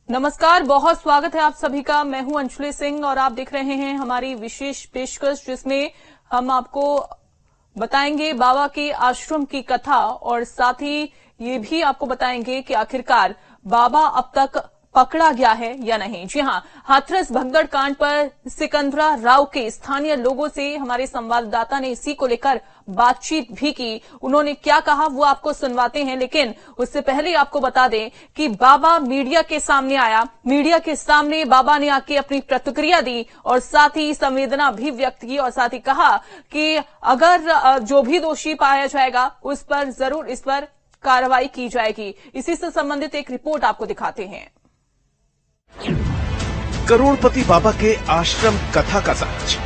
नमस्कार, बहुत स्वागत है आप सभी का। मैं हूं अंशुली सिंह और आप देख रहे हैं हमारी विशेष पेशकश, जिसमें हम आपको बताएंगे बाबा के आश्रम की कथा और साथ ही ये भी आपको बताएंगे कि आखिरकार बाबा अब तक पकड़ा गया है या नहीं। जी हां, हाथरस भगदड़ कांड पर सिकंदरा राव के स्थानीय लोगों से हमारे संवाददाता ने इसी को लेकर बातचीत भी की। उन्होंने क्या कहा वो आपको सुनवाते हैं, लेकिन उससे पहले आपको बता दें कि बाबा मीडिया के सामने आया। मीडिया के सामने बाबा ने आके अपनी प्रतिक्रिया दी और साथ ही संवेदना भी व्यक्त की और साथ ही कहा कि अगर जो भी दोषी पाया जाएगा उस पर जरूर इस पर कार्रवाई की जाएगी। इसी से संबंधित एक रिपोर्ट आपको दिखाते हैं। करोड़पति बाबा के आश्रम कथा का सच।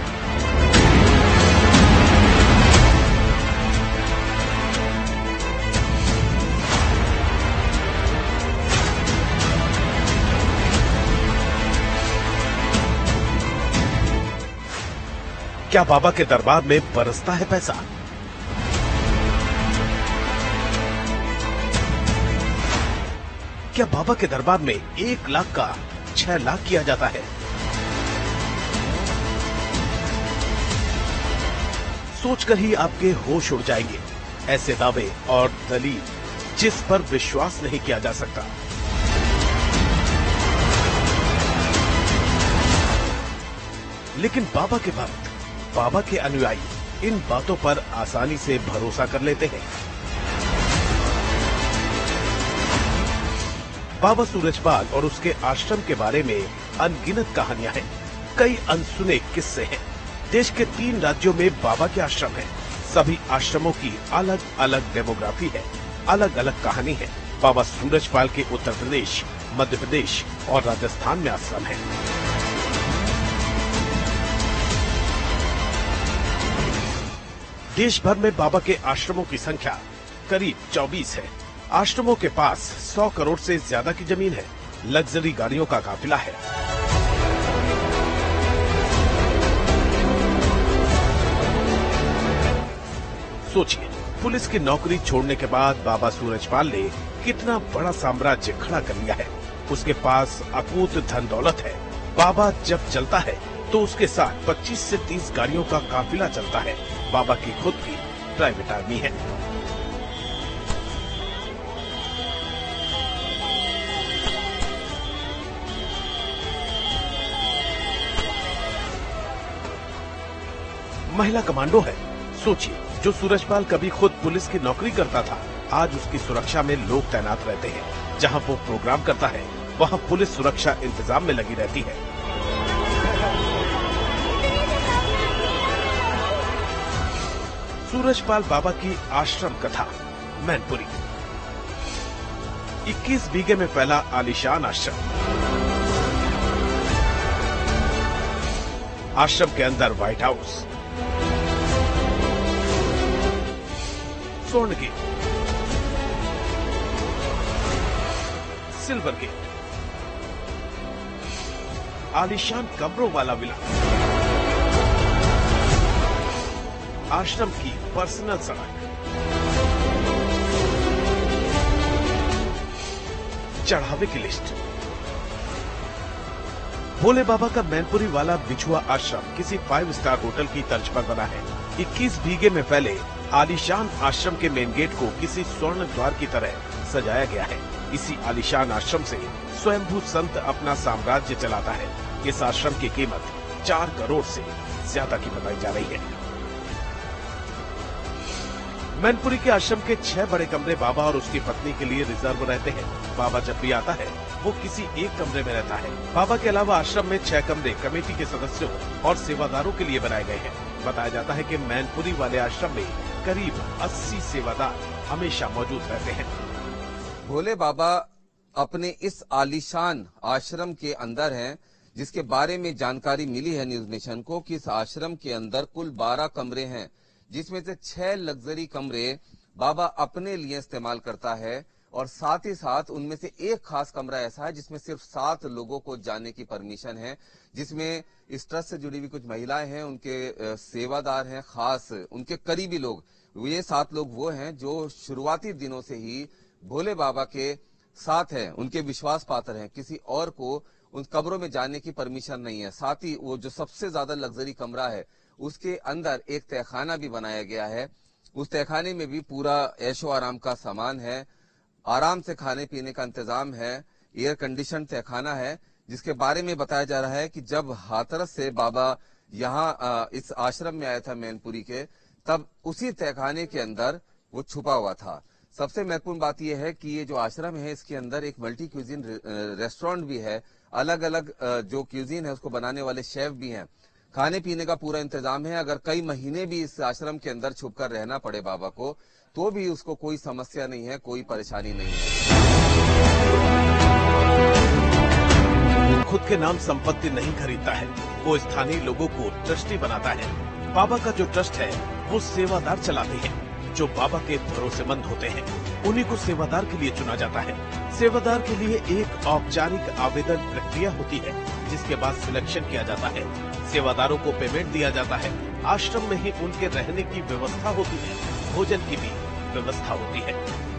क्या बाबा के दरबार में बरसता है पैसा? क्या बाबा के दरबार में 1 लाख का 6 लाख किया जाता है? सोचकर ही आपके होश उड़ जाएंगे। ऐसे दावे और दलील जिस पर विश्वास नहीं किया जा सकता। लेकिन बाबा के भक्त, बाबा के अनुयायी इन बातों पर आसानी से भरोसा कर लेते हैं। बाबा सूरजपाल और उसके आश्रम के बारे में अनगिनत कहानियां हैं, कई अनसुने किस्से हैं। देश के 3 राज्यों में बाबा के आश्रम हैं। सभी आश्रमों की अलग अलग डेमोग्राफी है, अलग अलग कहानी है। बाबा सूरजपाल के उत्तर प्रदेश, मध्य प्रदेश और राजस्थान में आश्रम है। देश भर में बाबा के आश्रमों की संख्या करीब 24 है। आश्रमों के पास 100 करोड़ से ज्यादा की जमीन है। लग्जरी गाड़ियों का काफिला है। सोचिए, पुलिस की नौकरी छोड़ने के बाद बाबा सूरजपाल ने कितना बड़ा साम्राज्य खड़ा कर लिया है। उसके पास अकूत धन दौलत है। बाबा जब चलता है तो उसके साथ 25 से 30 गाड़ियों का काफिला चलता है। बाबा की खुद की प्राइवेट आर्मी है। महिला कमांडो है। सोचिए, जो सूरजपाल कभी खुद पुलिस की नौकरी करता था, आज उसकी सुरक्षा में लोग तैनात रहते हैं। जहां वो प्रोग्राम करता है वहां पुलिस सुरक्षा इंतजाम में लगी रहती है। सूरजपाल बाबा की आश्रम कथा। मैनपुरी 21 बीघे में फैला आलीशान आश्रम। आश्रम के अंदर व्हाइट हाउस, स्वर्ण गेट, सिल्वर गेट, आलीशान कमरों वाला विला, आश्रम की पर्सनल सड़क, चढ़ावे की लिस्ट। भोले बाबा का मैनपुरी वाला बिछुआ आश्रम किसी 5 स्टार होटल की तर्ज पर बना है। 21 बीघे में फैले आलीशान आश्रम के मेन गेट को किसी स्वर्ण द्वार की तरह सजाया गया है। इसी आलीशान आश्रम से स्वयंभू संत अपना साम्राज्य चलाता है। इस आश्रम की कीमत 4 करोड़ से ज्यादा की बताई जा रही है। मैनपुरी के आश्रम के 6 बड़े कमरे बाबा और उसकी पत्नी के लिए रिजर्व रहते हैं। बाबा जब भी आता है वो किसी एक कमरे में रहता है। बाबा के अलावा आश्रम में 6 कमरे कमेटी के सदस्यों और सेवादारों के लिए बनाए गए हैं। बताया जाता है कि मैनपुरी वाले आश्रम में करीब 80 सेवादार हमेशा मौजूद रहते हैं। भोले बाबा अपने इस आलीशान आश्रम के अंदर हैं, जिसके बारे में जानकारी मिली है न्यूज नेशन को कि इस आश्रम के अंदर कुल 12 कमरे हैं, जिसमें से 6 लग्जरी कमरे बाबा अपने लिए इस्तेमाल करता है और साथ ही साथ उनमें से एक खास कमरा ऐसा है जिसमें सिर्फ 7 लोगों को जाने की परमिशन है, जिसमें इस ट्रस्ट से जुड़ी हुई कुछ महिलाएं हैं, उनके सेवादार हैं, खास उनके करीबी लोग। ये 7 लोग वो हैं जो शुरुआती दिनों से ही भोले बाबा के साथ हैं, उनके विश्वास पात्र हैं, किसी और को उन कब्रों में जाने की परमिशन नहीं है। साथ ही वो जो सबसे ज्यादा लग्जरी कमरा है उसके अंदर एक तहखाना भी बनाया गया है। उस तहखाने में भी पूरा ऐशो आराम का सामान है, आराम से खाने पीने का इंतजाम है, एयर कंडीशन तहखाना है, जिसके बारे में बताया जा रहा है कि जब हाथरस से बाबा यहाँ इस आश्रम में आया था मैनपुरी के, तब उसी तहखाने के अंदर वो छुपा हुआ था। सबसे महत्वपूर्ण बात यह है कि ये जो आश्रम है इसके अंदर एक मल्टी क्यूजिन रेस्टोरेंट भी है, अलग अलग जो क्यूजिन है उसको बनाने वाले शेफ भी हैं, खाने पीने का पूरा इंतजाम है। अगर कई महीने भी इस आश्रम के अंदर छुपकर रहना पड़े बाबा को तो भी उसको कोई समस्या नहीं है, कोई परेशानी नहीं है। खुद के नाम संपत्ति नहीं खरीदता है, वो स्थानीय लोगों को ट्रस्टी बनाता है। बाबा का जो ट्रस्ट है वो सेवादार चलाते हैं जो बाबा के भरोसेमंद होते हैं, उन्हीं को सेवादार के लिए चुना जाता है। सेवादार के लिए एक औपचारिक आवेदन प्रक्रिया होती है जिसके बाद सिलेक्शन किया जाता है। सेवादारों को पेमेंट दिया जाता है। आश्रम में ही उनके रहने की व्यवस्था होती है, भोजन की भी व्यवस्था होती है।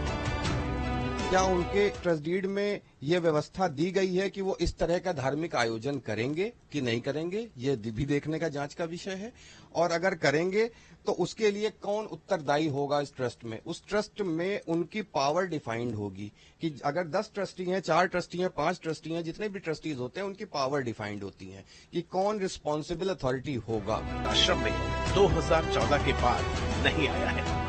क्या उनके ट्रस्ट डीड में ये व्यवस्था दी गई है कि वो इस तरह का धार्मिक आयोजन करेंगे कि नहीं करेंगे, ये भी देखने का जांच का विषय है। और अगर करेंगे तो उसके लिए कौन उत्तरदायी होगा इस ट्रस्ट में। उस ट्रस्ट में उनकी पावर डिफाइंड होगी कि अगर 10 ट्रस्टी हैं, 4 ट्रस्टी हैं, 5 ट्रस्टी हैं, जितने भी ट्रस्टीज होते हैं उनकी पावर डिफाइंड होती है कि कौन रिस्पॉन्सिबल अथॉरिटी होगा। आश्रम में 2014 के बाद नहीं आया है।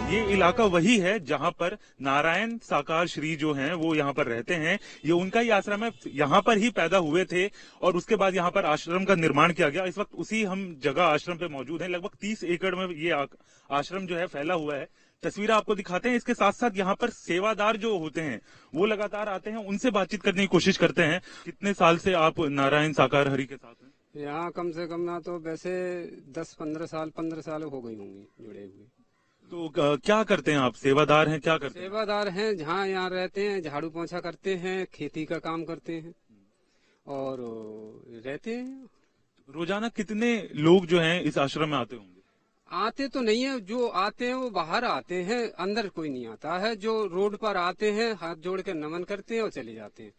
ये इलाका वही है जहां पर नारायण साकार श्री जो हैं वो यहाँ पर रहते हैं। ये उनका ही आश्रम है, यहाँ पर ही पैदा हुए थे और उसके बाद यहाँ पर आश्रम का निर्माण किया गया। इस वक्त उसी हम जगह आश्रम पे मौजूद हैं। लगभग 30 एकड़ में ये आश्रम जो है फैला हुआ है। तस्वीरें आपको दिखाते हैं। इसके साथ साथ यहाँ पर सेवादार जो होते हैं वो लगातार आते हैं, उनसे बातचीत करने की कोशिश करते हैं। कितने साल से आप नारायण साकार हरि के साथ हैं? यहाँ कम से कम ना तो वैसे 10-15 साल हो गई होंगी जुड़े हुए। तो क्या करते हैं आप? सेवादार हैं, क्या करते हैं? सेवादार हैं, जहाँ यहाँ रहते हैं, झाड़ू पोंछा करते हैं, खेती का काम करते हैं और रहते हैं। रोजाना कितने लोग जो हैं इस आश्रम में आते होंगे? आते तो नहीं है, जो आते हैं वो बाहर आते हैं, अंदर कोई नहीं आता है। जो रोड पर आते हैं हाथ जोड़ के नमन करते हैं और चले जाते हैं।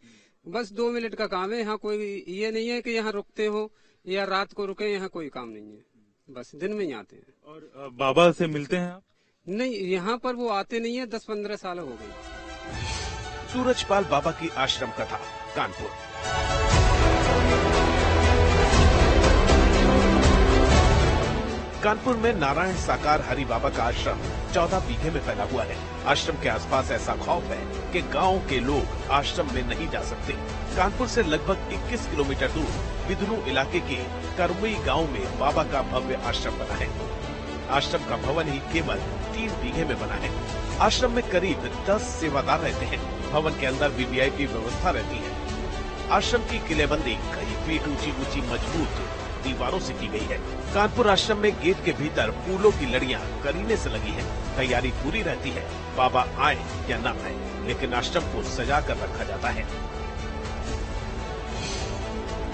बस 2 मिनट का काम है। यहाँ कोई ये नहीं है कि यहाँ रुकते हो या रात को रुके, यहाँ कोई काम नहीं है, बस दिन में ही आते हैं। और बाबा से मिलते हैं आप? नहीं, यहाँ पर वो आते नहीं है, 10-15 साल हो गए। सूरजपाल बाबा की आश्रम कथा, कानपुर। कानपुर में नारायण साकार हरि बाबा का आश्रम 14 बीघे में फैला हुआ है। आश्रम के आसपास ऐसा खौफ है कि गांव के लोग आश्रम में नहीं जा सकते। कानपुर से लगभग 21 किलोमीटर दूर बिदनू इलाके के करमुई गांव में बाबा का भव्य आश्रम बना है। आश्रम का भवन ही केवल 3 बीघे में बना है। आश्रम में करीब 10 सेवादार रहते हैं। भवन के अंदर वीवीआईपी व्यवस्था रहती है। आश्रम की किलेबंदी कई फीट ऊंची मजबूत दीवारों से की गई है। कानपुर आश्रम में गेट के भीतर फूलों की लड़ियां करीने से लगी हैं। तैयारी पूरी रहती है, बाबा आए या न आए, लेकिन आश्रम को सजा कर रखा जाता है।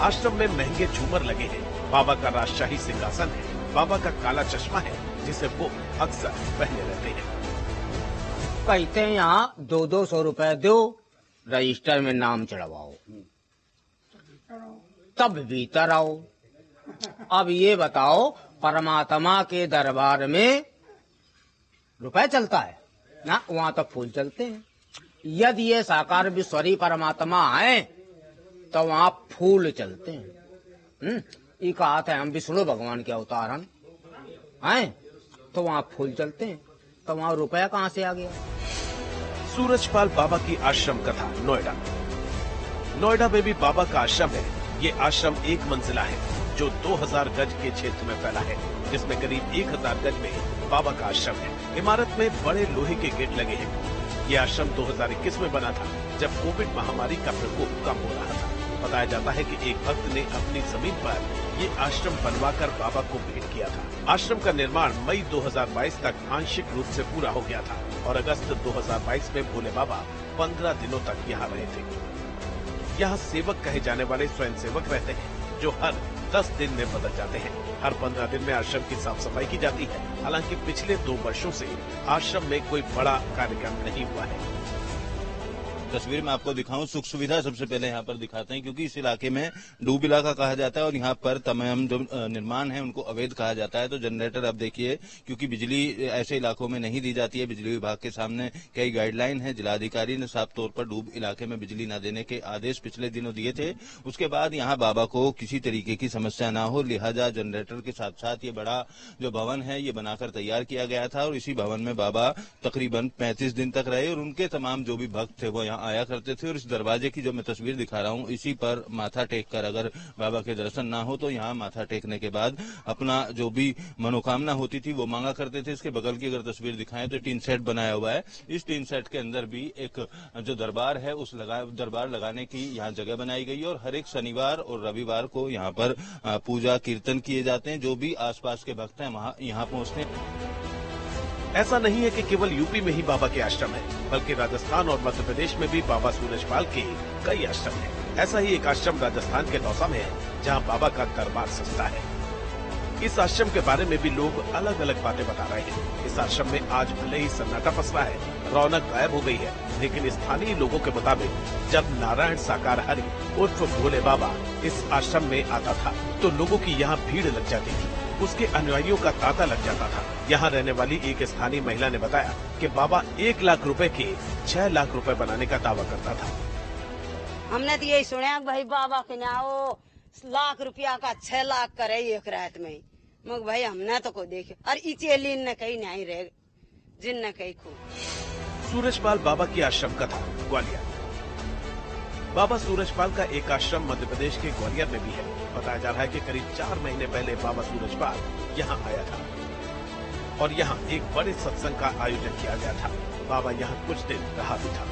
आश्रम में महंगे झूमर लगे हैं। बाबा का राजशाही सिंहासन है। बाबा का काला चश्मा है जिसे वो अक्सर पहने रहते हैं। कहते हैं यहाँ 200 रुपए दो, रजिस्टर में नाम चढ़वाओ, तब भीतर आओ। अब ये बताओ, परमात्मा के दरबार में रुपए चलता है ना, वहाँ तो फूल चलते हैं। यदि ये साकार विश्वरी परमात्मा है तो वहाँ फूल चलते हैं। ये कहा था हम विष्णु भगवान के अवतार हैं, तो वहाँ फूल चलते हैं, तो वहाँ रुपया कहाँ से आ गया? सूरजपाल बाबा की आश्रम कथा, नोएडा। नोएडा में भी बाबा का आश्रम है। ये आश्रम 1 मंजिला है जो 2000 गज के क्षेत्र में फैला है, जिसमें करीब 1000 गज में बाबा का आश्रम है। इमारत में बड़े लोहे के गेट लगे हैं। ये आश्रम 2021 में बना था, जब कोविड महामारी का प्रकोप कम हो रहा था। बताया जाता है कि एक भक्त ने अपनी जमीन पर ये आश्रम बनवाकर बाबा को भेंट किया था। आश्रम का निर्माण मई 2022 तक आंशिक रूप से पूरा हो गया था और अगस्त 2022 में भोले बाबा 15 दिनों तक यहाँ रहे थे। यहाँ सेवक कहे जाने वाले स्वयंसेवक रहते हैं जो हर 10 दिन में बदल जाते हैं। हर 15 दिन में आश्रम की साफ सफाई की जाती है। हालांकि पिछले 2 वर्षों से आश्रम में कोई बड़ा कार्यक्रम नहीं हुआ है। तस्वीर में आपको दिखाऊं, सुख सुविधा सबसे पहले यहाँ पर दिखाते हैं, क्योंकि इस इलाके में डूब इलाका कहा जाता है और यहाँ पर तमाम जो निर्माण है उनको अवैध कहा जाता है। तो जनरेटर अब देखिए, क्योंकि बिजली ऐसे इलाकों में नहीं दी जाती है, बिजली विभाग के सामने कई गाइडलाइन है। जिलाधिकारी ने साफ तौर पर डूब इलाके में बिजली न देने के आदेश पिछले दिनों दिए थे। उसके बाद यहाँ बाबा को किसी तरीके की समस्या न हो, लिहाजा जनरेटर के साथ साथ ये बड़ा जो भवन है ये बनाकर तैयार किया गया था और इसी भवन में बाबा तकरीबन 35 दिन तक रहे और उनके तमाम जो भी भक्त थे वो यहाँ आया करते थे। और इस दरवाजे की जो मैं तस्वीर दिखा रहा हूँ, इसी पर माथा टेक कर अगर बाबा के दर्शन ना हो तो यहाँ माथा टेकने के बाद अपना जो भी मनोकामना होती थी वो मांगा करते थे। इसके बगल की अगर तस्वीर दिखाएं तो टीन सेट बनाया हुआ है। इस टीन सेट के अंदर भी एक जो दरबार है उस दरबार लगाने की यहाँ जगह बनाई गई है और हर एक शनिवार और रविवार को यहाँ पर पूजा कीर्तन किए जाते हैं। जो भी आसपास के भक्त हैं वहाँ यहाँ पहुँचते हैं। ऐसा नहीं है कि केवल यूपी में ही बाबा के आश्रम है, बल्कि राजस्थान और मध्य प्रदेश में भी बाबा सूरजपाल के कई आश्रम हैं। ऐसा ही एक आश्रम राजस्थान के दौसा में है, जहां बाबा का दरबार सजता है। इस आश्रम के बारे में भी लोग अलग अलग बातें बता रहे हैं। इस आश्रम में आज भले ही सन्नाटा फंसा है, रौनक गायब हो गई है, लेकिन स्थानीय लोगों के मुताबिक जब नारायण साकार हरि उर्फ भोले बाबा इस आश्रम में आता था तो लोगों की यहाँ भीड़ लग जाती थी, उसके अनुयायियों का तांता लग जाता था। यहाँ रहने वाली एक स्थानीय महिला ने बताया कि बाबा 1 लाख रुपए के 6 लाख रुपए बनाने का दावा करता था। हमने तो यही सुना भाई बाबा के आओ लाख रुपया का 6 लाख करे एक रात में। मग भाई हमने तो को देखे और इचेलिन ने कहीं नहीं रहे, जिन ने कहीं खूब। सूरजपाल बाबा की आश्रम कथा ग्वालियर। बाबा सूरजपाल का एक आश्रम मध्य प्रदेश के ग्वालियर में भी है। बताया जा रहा है कि करीब 4 महीने पहले बाबा सूरजपाल यहाँ आया था और यहाँ एक बड़े सत्संग का आयोजन किया गया था। बाबा यहाँ कुछ दिन रहा भी था।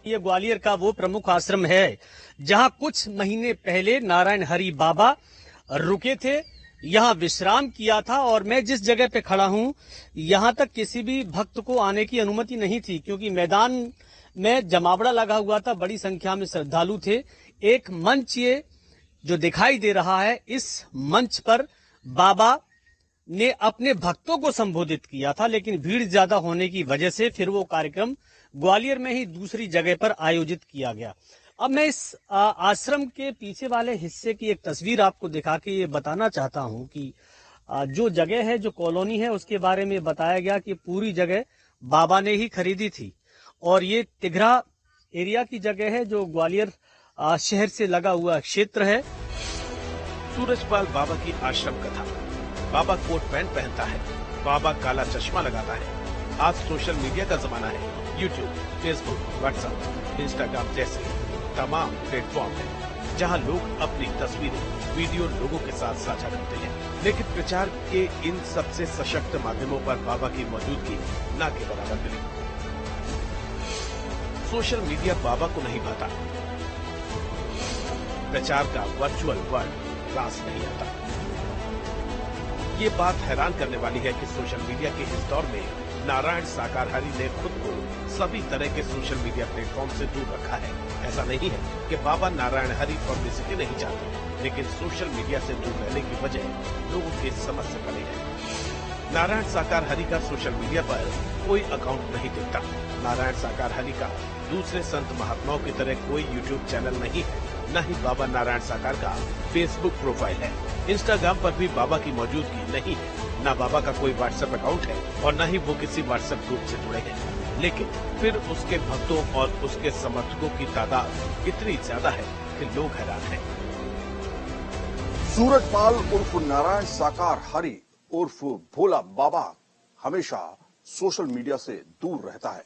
ये ग्वालियर का वो प्रमुख आश्रम है जहाँ कुछ महीने पहले नारायण हरि बाबा रुके थे, यहाँ विश्राम किया था। और मैं जिस जगह पे खड़ा हूँ यहाँ तक किसी भी भक्त को आने की अनुमति नहीं थी, क्योंकि मैदान में जमावड़ा लगा हुआ था, बड़ी संख्या में श्रद्धालु थे। एक मंच ये जो दिखाई दे रहा है, इस मंच पर बाबा ने अपने भक्तों को संबोधित किया था, लेकिन भीड़ ज्यादा होने की वजह से फिर वो कार्यक्रम ग्वालियर में ही दूसरी जगह पर आयोजित किया गया। अब मैं इस आश्रम के पीछे वाले हिस्से की एक तस्वीर आपको दिखा के ये बताना चाहता हूँ कि जो जगह है, जो कॉलोनी है, उसके बारे में बताया गया कि पूरी जगह बाबा ने ही खरीदी थी और ये तिघरा एरिया की जगह है जो ग्वालियर शहर से लगा हुआ क्षेत्र है। सूरजपाल बाबा की आश्रम कथा। बाबा कोट पैंट पहनता है, बाबा काला चश्मा लगाता है। आज सोशल मीडिया का जमाना है। यूट्यूब, फेसबुक, व्हाट्सएप, इंस्टाग्राम जैसे तमाम प्लेटफॉर्म है जहां लोग अपनी तस्वीरें, वीडियो लोगों के साथ साझा करते हैं। लेकिन प्रचार के इन सबसे सशक्त माध्यमों पर बाबा की मौजूदगी न के बराबर मिली। सोशल मीडिया बाबा को नहीं भाता, प्रचार का वर्चुअल वर्ल्ड रास नहीं आता। ये बात हैरान करने वाली है कि सोशल मीडिया के इस दौर में नारायण साकार हरि ने खुद को सभी तरह के सोशल मीडिया प्लेटफॉर्म से दूर रखा है। ऐसा नहीं है कि बाबा नारायण हरि पब्लिसिटी नहीं चाहते, लेकिन सोशल मीडिया से दूर रहने की वजह लोगों के समझ से परे है। नारायण साकार हरि का सोशल मीडिया पर कोई अकाउंट नहीं दिखता। नारायण साकार हरि का दूसरे संत महात्माओं की तरह कोई यूट्यूब चैनल नहीं है, न ही बाबा नारायण साकार का फेसबुक प्रोफाइल है। इंस्टाग्राम पर भी बाबा की मौजूदगी नहीं है। न बाबा का कोई व्हाट्सएप अकाउंट है और न ही वो किसी व्हाट्सएप ग्रुप से जुड़े हैं। लेकिन फिर उसके भक्तों और उसके समर्थकों की तादाद इतनी ज्यादा है कि लोग हैरान हैं। सूरजपाल उर्फ नारायण साकार हरि उर्फ भोला बाबा हमेशा सोशल मीडिया से दूर रहता है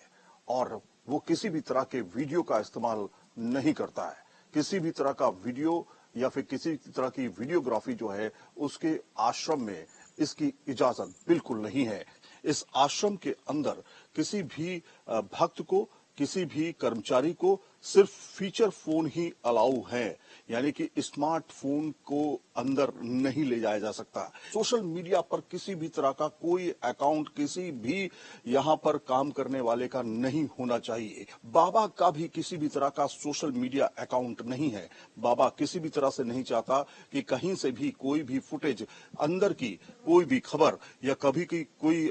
और वो किसी भी तरह के वीडियो का इस्तेमाल नहीं करता है। किसी भी तरह का वीडियो या फिर किसी तरह की वीडियोग्राफी जो है उसके आश्रम में इसकी इजाजत बिल्कुल नहीं है। इस आश्रम के अंदर किसी भी भक्त को, किसी भी कर्मचारी को सिर्फ फीचर फोन ही अलाउ हैं, यानी कि स्मार्टफोन को अंदर नहीं ले जाया जा सकता। सोशल मीडिया पर किसी भी तरह का कोई अकाउंट किसी भी यहाँ पर काम करने वाले का नहीं होना चाहिए। बाबा का भी किसी भी तरह का सोशल मीडिया अकाउंट नहीं है। बाबा किसी भी तरह से नहीं चाहता कि कहीं से भी कोई भी फुटेज, अंदर की कोई भी खबर या कभी की कोई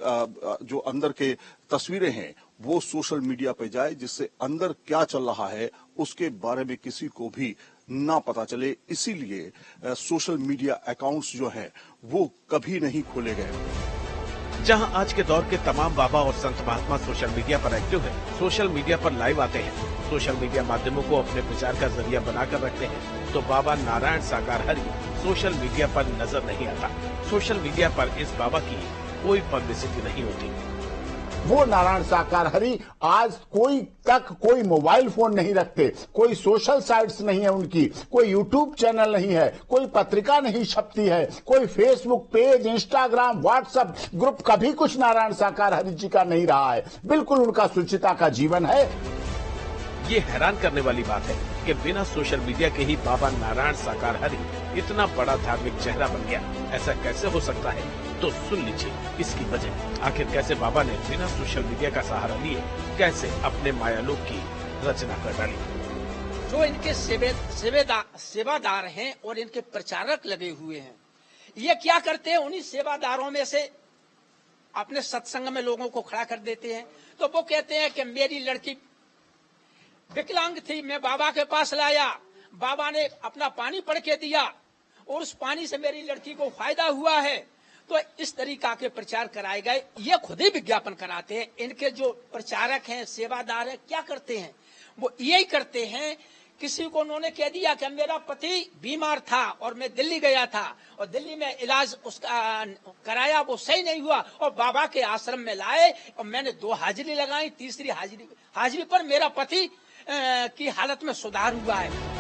जो अंदर के तस्वीरें हैं वो सोशल मीडिया पे जाए, जिससे अंदर क्या चल रहा है उसके बारे में किसी को भी ना पता चले। इसीलिए सोशल मीडिया अकाउंट्स जो हैं वो कभी नहीं खोले गए। जहां आज के दौर के तमाम बाबा और संत महात्मा सोशल मीडिया पर एक्टिव हैं, सोशल मीडिया पर लाइव आते हैं, सोशल मीडिया माध्यमों को अपने प्रचार का जरिया बनाकर रखते हैं, तो बाबा नारायण साकार हरि सोशल मीडिया पर नजर नहीं आता। सोशल मीडिया पर इस बाबा की कोई पब्लिसिटी नहीं होती। वो नारायण साकार हरि आज कोई मोबाइल फोन नहीं रखते, कोई सोशल साइट्स नहीं है उनकी, कोई यूट्यूब चैनल नहीं है, कोई पत्रिका नहीं छपती है, कोई Facebook page, Instagram, WhatsApp group, कभी कुछ नारायण साकार हरि जी का नहीं रहा है। बिल्कुल उनका सुचिता का जीवन है। ये हैरान करने वाली बात है कि बिना सोशल मीडिया के ही बाबा नारायण साकार हरि इतना बड़ा धार्मिक चेहरा बन गया। ऐसा कैसे हो सकता है? तो सुन लीजिए इसकी वजह। आखिर कैसे बाबा ने बिना सोशल मीडिया का सहारा लिए कैसे अपने मायालोक की रचना कर डाली। जो इनके सेवादार हैं और इनके प्रचारक लगे हुए हैं, ये क्या करते हैं, उन्हीं सेवादारों में से अपने सत्संग में लोगों को खड़ा कर देते हैं। तो वो कहते हैं कि मेरी लड़की विकलांग थी, मैं बाबा के पास लाया, बाबा ने अपना पानी पढ़ के दिया और उस पानी से मेरी लड़की को फायदा हुआ है। तो इस तरीका के प्रचार कराए गए। ये खुद ही विज्ञापन कराते हैं। इनके जो प्रचारक हैं, सेवादार हैं, क्या करते हैं, वो यही करते हैं। किसी को उन्होंने कह दिया कि मेरा पति बीमार था और मैं दिल्ली गया था और दिल्ली में इलाज उसका कराया, वो सही नहीं हुआ और बाबा के आश्रम में लाए और मैंने 2 हाजिरी लगाई, तीसरी हाजिरी पर मेरा पति की हालत में सुधार हुआ है।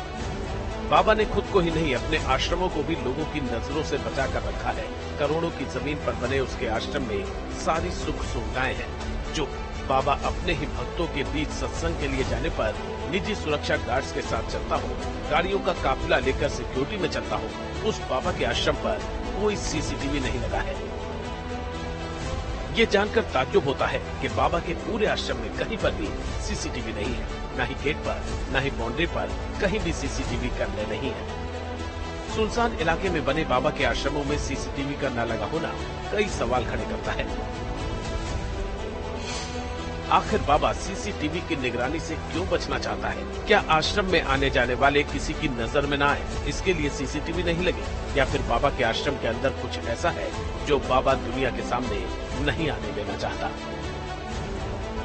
बाबा ने खुद को ही नहीं, अपने आश्रमों को भी लोगों की नजरों से बचा कर रखा है। करोड़ों की जमीन पर बने उसके आश्रम में सारी सुख सुविधाएं हैं, जो बाबा अपने ही भक्तों के बीच सत्संग के लिए जाने पर निजी सुरक्षा गार्ड्स के साथ चलता हो, गाड़ियों का काफिला लेकर सिक्योरिटी में चलता हो। उस बाबा के आश्रम पर कोई सीसीटीवी नहीं लगा है। ये जानकर ताज्जुब होता है कि बाबा के पूरे आश्रम में कहीं पर भी सीसीटीवी नहीं है। न ही गेट पर, न ही बाउंड्री पर कहीं भी सीसीटीवी कैमरे नहीं है। सुनसान इलाके में बने बाबा के आश्रमों में सीसीटीवी का न लगा होना कई सवाल खड़े करता है। आखिर बाबा सीसीटीवी की निगरानी से क्यों बचना चाहता है? क्या आश्रम में आने जाने वाले किसी की नजर में न आए, इसके लिए सीसीटीवी नहीं लगे? या फिर बाबा के आश्रम के अंदर कुछ ऐसा है जो बाबा दुनिया के सामने नहीं आने देना चाहता?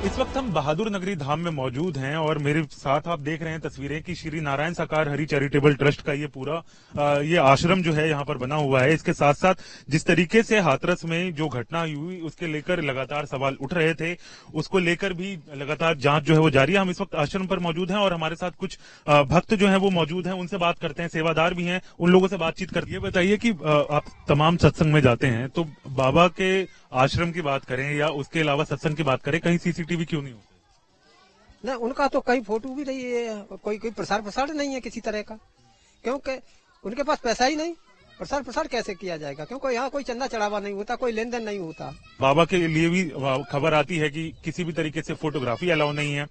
इस वक्त हम बहादुर नगरी धाम में मौजूद हैं और मेरे साथ आप देख रहे हैं तस्वीरें कि श्री नारायण साकार हरि चैरिटेबल ट्रस्ट का ये पूरा ये आश्रम जो है यहाँ पर बना हुआ है। इसके साथ साथ जिस तरीके से हाथरस में जो घटना हुई उसके लेकर लगातार सवाल उठ रहे थे, उसको लेकर भी लगातार जांच जो है वो जारी है। हम इस वक्त आश्रम पर मौजूद हैं और हमारे साथ कुछ भक्त जो है वो मौजूद हैं, उनसे बात करते हैं, सेवादार भी हैं, उन लोगों से बातचीत करते हैं। ये बताइए कि आप तमाम सत्संग में जाते हैं, तो बाबा के आश्रम की बात करें या उसके अलावा सत्संग की बात करें, कहीं सीसीटीवी क्यों नहीं होते? ना, उनका तो कहीं फोटो भी नहीं है, कोई प्रसार नहीं है किसी तरह का, क्योंकि उनके पास पैसा ही नहीं। प्रसार कैसे किया जाएगा, क्योंकि यहाँ कोई चंदा चढ़ावा नहीं होता, कोई लेन देन नहीं होता। बाबा के लिए भी खबर आती है कि किसी भी तरीके से फोटोग्राफी अलाउ नहीं है,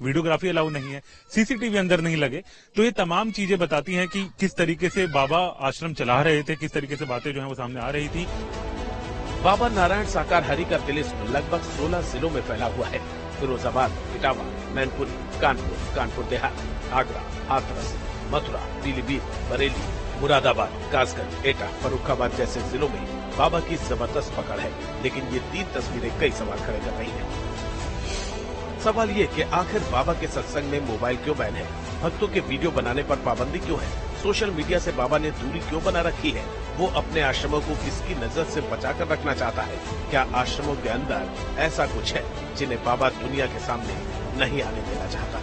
वीडियोग्राफी अलाउ नहीं है, सीसीटीवी अंदर नहीं लगे। तो ये तमाम चीजें बताती हैं कि किस तरीके से बाबा आश्रम चला रहे थे, किस तरीके से बातें जो है वो सामने आ रही थी। बाबा नारायण साकार हरि का तिलिस्म लगभग 16 जिलों में फैला हुआ है। फिरोजाबाद, इटावा, मैनपुरी, कानपुर देहात, आगरा, हाथरस, मथुरा, पीलीभीत, बरेली, मुरादाबाद, कासगंज, एटा, फर्रुखाबाद जैसे जिलों में बाबा की जबरदस्त पकड़ है। लेकिन ये 3 तस्वीरें कई सवाल खड़े कर रही हैं। सवाल ये कि आखिर बाबा के सत्संग में मोबाइल क्यों बैन है? भक्तों के वीडियो बनाने पर पाबंदी क्यों है? सोशल मीडिया से बाबा ने दूरी क्यों बना रखी है? वो अपने आश्रमों को किसकी नजर से बचाकर रखना चाहता है? क्या आश्रमों के अंदर ऐसा कुछ है जिन्हें बाबा दुनिया के सामने नहीं आने देना चाहता?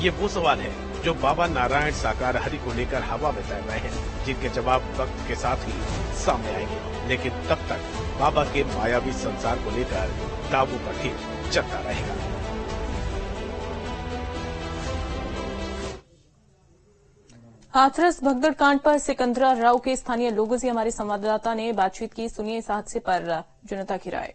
ये वो सवाल है जो बाबा नारायण साकार हरि को लेकर हवा में तैर रहे हैं, जिनके जवाब वक्त के साथ ही सामने आएंगे। लेकिन तब तक बाबा के मायावी संसार को लेकर दावों का खेल चलता रहेगा। हाथरस भगदड़ कांड पर सिकंदरा राव के स्थानीय लोगों से हमारे संवाददाता ने बातचीत की। सुनिए इस हादसे पर जनता की राय।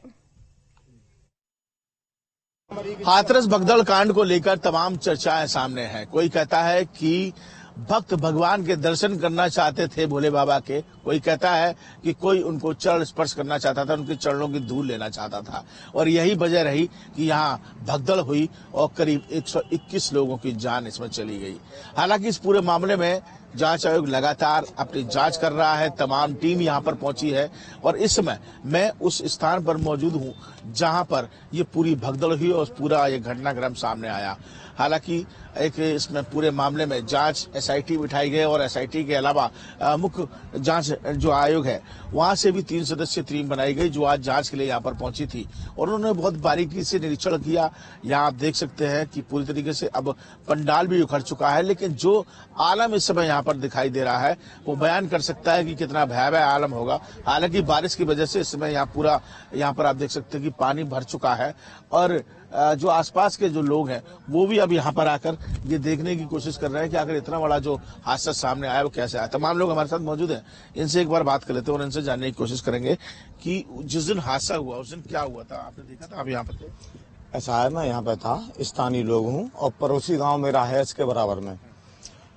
हाथरस भगदड़ कांड को लेकर तमाम चर्चाएं सामने हैं। कोई कहता है कि भक्त भगवान के दर्शन करना चाहते थे भोले बाबा के, कोई कहता है कि कोई उनको चरण स्पर्श करना चाहता था, उनके चरणों की धूल लेना चाहता था और यही वजह रही कि यहाँ भगदड़ हुई और करीब 121 लोगों की जान इसमें चली गई। हालांकि इस पूरे मामले में जांच आयोग लगातार अपनी जांच कर रहा है। तमाम टीम यहां पर पहुंची है और इस समय मैं उस स्थान पर मौजूद हूं जहां पर ये पूरी भगदड़ हुई और पूरा ये घटनाक्रम सामने आया। हालांकि एक इसमें पूरे मामले में जांच एसआईटी बिठाई गई और एसआईटी के अलावा मुख्य जांच जो आयोग है वहां से भी 3 सदस्यीय टीम बनाई गई जो आज जांच के लिए यहाँ पर पहुंची थी और उन्होंने बहुत बारीकी से निरीक्षण किया। यहाँ आप देख सकते हैं कि पूरी तरीके से अब पंडाल भी उखड़ चुका है, लेकिन जो आलम इस समय यहाँ पर दिखाई दे रहा है वो बयान कर सकता है कि कितना भयावह आलम होगा। हालांकि बारिश की वजह से इस समय यहाँ पर आप देख सकते हैं कि पानी भर चुका है और जो आसपास के जो लोग हैं वो भी अब यहाँ पर आकर ये देखने की कोशिश कर रहे हैं कि आखिर इतना बड़ा जो हादसा सामने आया वो कैसे आया। तमाम लोग हमारे साथ मौजूद हैं, इनसे एक बार बात कर लेते हैं और इनसे जानने की कोशिश करेंगे कि जिस दिन हादसा हुआ उस दिन क्या हुआ था, आपने देखा था, आप यहाँ पर थे? ऐसा है, मैं यहाँ पे था, स्थानीय लोग हूँ और पड़ोसी गाँव मेरा है इसके बराबर में।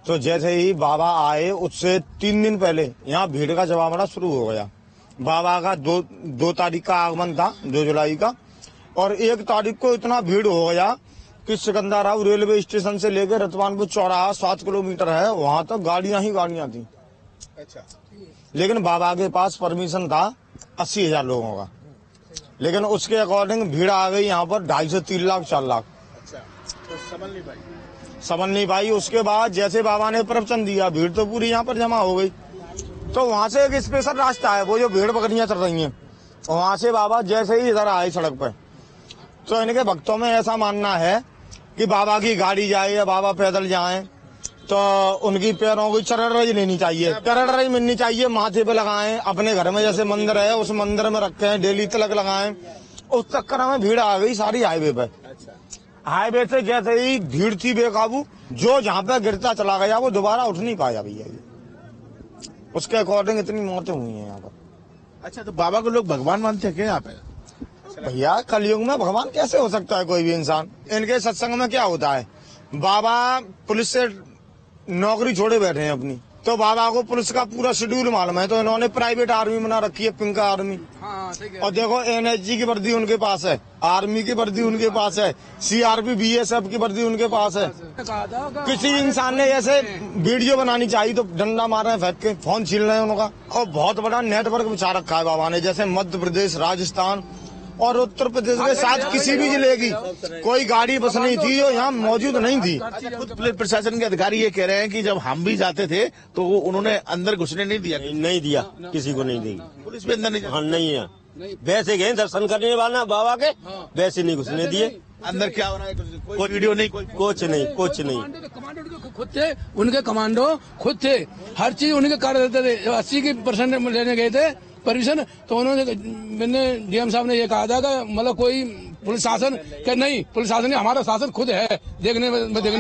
तो जैसे ही बाबा आए उससे 3 दिन पहले यहाँ भीड़ का जमावड़ा शुरू हो गया। बाबा का 2 तारीख का आगमन था, 2 जुलाई का, और 1 तारीख को इतना भीड़ हो गया कि सिकंदरा राव रेलवे स्टेशन से लेकर रतवानपुर चौराहा 7 किलोमीटर है, वहां तक गाड़ियां ही गाड़ियां थी। अच्छा। लेकिन बाबा के पास परमिशन था 80,000 लोगों का, लेकिन उसके अकॉर्डिंग भीड़ आ गई यहाँ पर 2.5 से 3 लाख 4 लाख। अच्छा, तो समझ नहीं पाई। उसके बाद जैसे बाबा ने प्रवचन दिया भीड़ तो पूरी यहाँ पर जमा हो गई। तो वहां से एक स्पेशल रास्ता है, वो जो भीड़ पकड़ियां चल रही है, वहां से बाबा जैसे ही इधर आए सड़क पर, तो इनके भक्तों में ऐसा मानना है कि बाबा की गाड़ी जाए या बाबा पैदल जाएं तो उनकी पैरों की चरड़रज लेनी चाहिए, चरड़रज मिलनी चाहिए, माथे पे लगाएं, अपने घर में जैसे मंदिर है उस मंदिर में रखें, डेली तिलक लगाएं। उस चक्कर में भीड़ आ गई सारी हाईवे पे। हाईवे से जैसे ही भीड़ थी बेकाबू, जो जहाँ पे गिरता चला गया वो दोबारा उठ नहीं पाया भैया। उसके अकॉर्डिंग इतनी मौतें हुई है यहाँ पर। अच्छा, तो बाबा को लोग भगवान मानते हैं क्या यहाँ पे? भैया कलयुग में भगवान कैसे हो सकता है कोई भी इंसान? इनके सत्संग में क्या होता है, बाबा पुलिस से नौकरी छोड़े बैठे हैं अपनी, तो बाबा को पुलिस का पूरा शेड्यूल मालूम है, तो इन्होंने प्राइवेट आर्मी बना रखी है, पिंक आर्मी। और देखो एनएसजी की वर्दी उनके पास है, आर्मी की वर्दी उनके पास है, सीआरपी बीएसएफ की वर्दी उनके पास है। किसी इंसान ने ऐसे वीडियो बनानी चाहिए तो डंडा मार रहे हैं, फेंक के फोन छीन रहे हैं उनका। और बहुत बड़ा नेटवर्क बिछा रखा है बाबा ने, जैसे मध्य प्रदेश, राजस्थान और उत्तर प्रदेश के साथ किसी भी जिले की कोई गाड़ी बस नहीं थी जो यहाँ मौजूद नहीं थी। पुलिस प्रशासन के अधिकारी ये कह रहे हैं कि जब हम भी जाते थे तो उन्होंने अंदर घुसने नहीं दिया। नहीं दिया, किसी को नहीं दी। पुलिस भी अंदर नहीं? हाँ, नहीं है। वैसे गए दर्शन करने वाला बाबा के, वैसे नहीं घुसने दिए। अंदर क्या हो रहा है कोई वीडियो नहीं, कुछ नहीं, कुछ नहीं। कमांडो खुद थे, उनके कमांडो खुद थे, हर चीज उनके कर देते थे। 80% लेने गए थे परमिशन, तो मैंने डीएम साहब ने ये कहा था कि मतलब कोई पुलिस शासन क्या नहीं, पुलिस शासन हमारा शासन खुद है देखने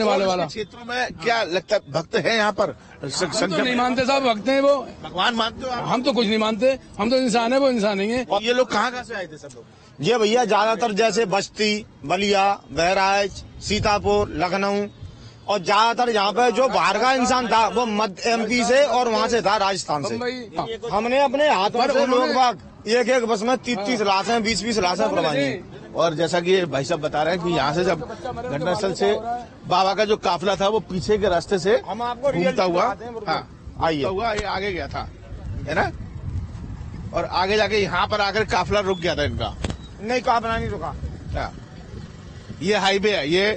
वाले वाला। क्षेत्रों में क्या लगता है भक्त है यहाँ पर? हम तो नहीं मानते साहब, भक्त हैं वो। भगवान मानते हो? हम तो कुछ नहीं मानते, हम तो इंसान है, वो इंसान नहीं है। और ये लोग कहाँ से आए थे सब लोग? ये भैया ज्यादातर जैसे बस्ती, बलिया, बहराइच, सीतापुर, लखनऊ, और ज्यादातर यहाँ पे जो बाहर का इंसान था वो मध्य एमपी से और वहाँ से था राजस्थान से। हमने अपने हाथों से लोग बाग एक बस में 30 लाशें 20 लाशें करवाई। और जैसा कि भाई साहब बता रहे हैं कि यहाँ से जब घटनास्थल से बाबा का जो काफिला था वो पीछे के रास्ते से घूमता हुआ आगे गया था, है ना? और आगे जाके यहाँ पर आकर काफिला रुक गया था इनका। नहीं, काफिला नहीं रुका। ये हाईवे है, ये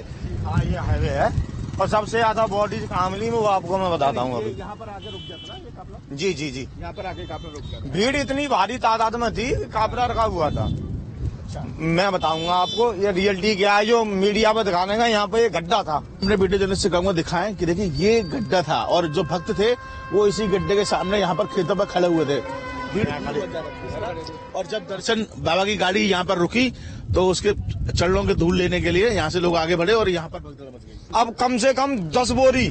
हाईवे है। और सबसे ज्यादा बॉडी कामली में वो आपको मैं बताता हूँ अभी। यहाँ पर आके रुक जाता ना ये काफिला? जी जी जी, यहाँ पर आके काफिला रुक जाता। भीड़ इतनी भारी तादाद में थी, काफिला रखा हुआ था। मैं बताऊंगा आपको ये रियलिटी क्या है जो मीडिया पर दिखाने का। यहाँ पे एक गड्ढा था, हमने वीडियो जर्नलिस्ट से कहूँगा दिखाएं कि देखिए ये गड्ढा था और जो भक्त थे वो इसी गड्ढे के सामने यहाँ पर खेतों पर खड़े हुए थे। और जब दर्शन बाबा की गाड़ी यहाँ पर रुकी तो उसके चरणों के धूल लेने के लिए यहाँ से लोग आगे बढ़े और यहाँ पर भगदड़ मच गई। अब कम से कम 10 बोरी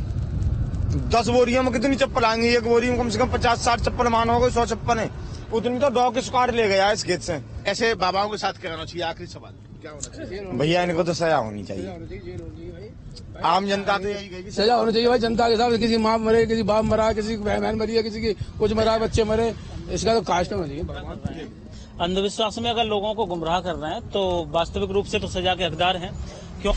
10 बोरियों में कितनी चप्पल आएंगी? एक बोरी में कम से कम 50-60 चप्पल मानो होगा, 100 चप्पल है, उतनी तो डॉग स्क्वाड ले गया इस खेत से। ऐसे बाबाओं के साथ क्या होना चाहिए? आखिरी सवाल क्या होना चाहिए? भैया इनको तो सजा होनी चाहिए। आम जनता तो यही कहेगी सजा होनी चाहिए भाई, जनता के साथ। किसी माँ मरे, किसी बाप मरा, किसी की बहन मरी है, किसी की कुछ मरा, बच्चे मरे, इसका तो कास्ट होना चाहिए। अंधविश्वास में अगर लोगों को गुमराह कर रहे हैं तो वास्तविक रूप से तो सजा के हकदार हैं। क्यों?